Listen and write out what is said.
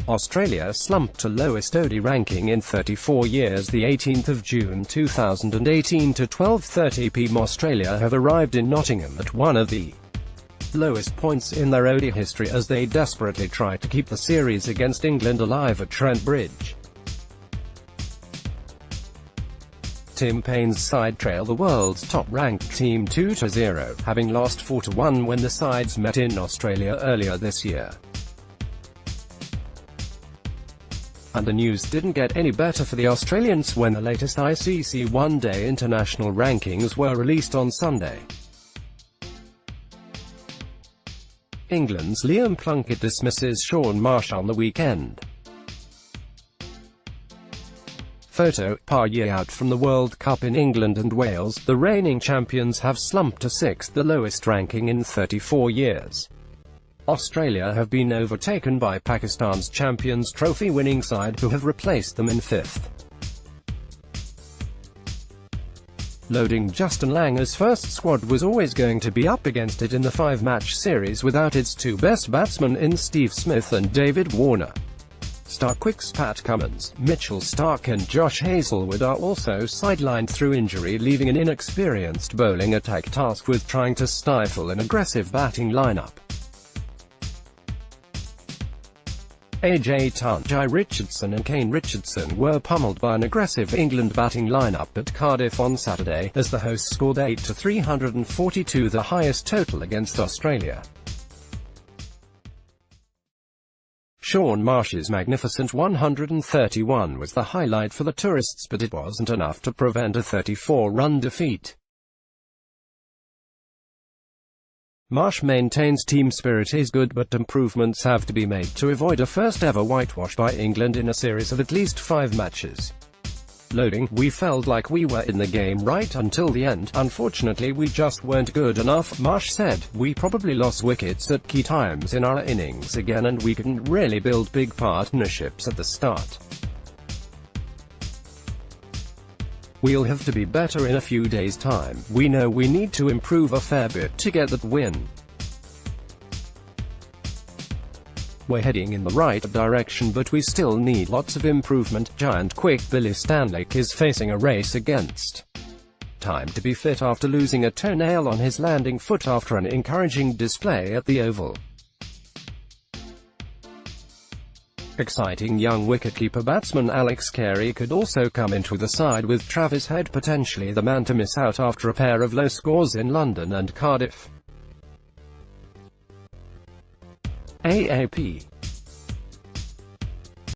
Australia slumped to lowest ODI ranking in 34 years. The 18th of June 2018 to 12:30 p.m. Australia have arrived in Nottingham at one of the lowest points in their ODI history as they desperately try to keep the series against England alive at Trent Bridge. Tim Payne's side trail the world's top-ranked team 2-0, having lost 4-1 when the sides met in Australia earlier this year. And the news didn't get any better for the Australians when the latest ICC one-day international rankings were released on Sunday. England's Liam Plunkett dismisses Shaun Marsh on the weekend. Photo, par year out from the World Cup in England and Wales, the reigning champions have slumped to 6th, the lowest ranking in 34 years. Australia have been overtaken by Pakistan's Champions Trophy-winning side, who have replaced them in 5th. Loading Justin Langer's first squad was always going to be up against it in the 5-match series without its two best batsmen in Steve Smith and David Warner. Starquicks Pat Cummins, Mitchell Starc and Josh Hazlewood are also sidelined through injury, leaving an inexperienced bowling attack tasked with trying to stifle an aggressive batting lineup. AJ Tunji Richardson and Kane Richardson were pummeled by an aggressive England batting lineup at Cardiff on Saturday, as the hosts scored 8-342, the highest total against Australia. Shaun Marsh's magnificent 131 was the highlight for the tourists, but it wasn't enough to prevent a 34-run defeat. Marsh maintains team spirit is good, but improvements have to be made to avoid a first-ever whitewash by England in a series of at least 5 matches. Loading, we felt like we were in the game right until the end. Unfortunately, we just weren't good enough, Marsh said. We probably lost wickets at key times in our innings again, and we couldn't really build big partnerships at the start. We'll have to be better in a few days' time. We know we need to improve a fair bit to get that win. We're heading in the right direction, but we still need lots of improvement. Giant quick Billy Stanlake is facing a race against time to be fit after losing a toenail on his landing foot after an encouraging display at the Oval. Exciting young wicketkeeper batsman Alex Carey could also come into the side, with Travis Head potentially the man to miss out after a pair of low scores in London and Cardiff. AAP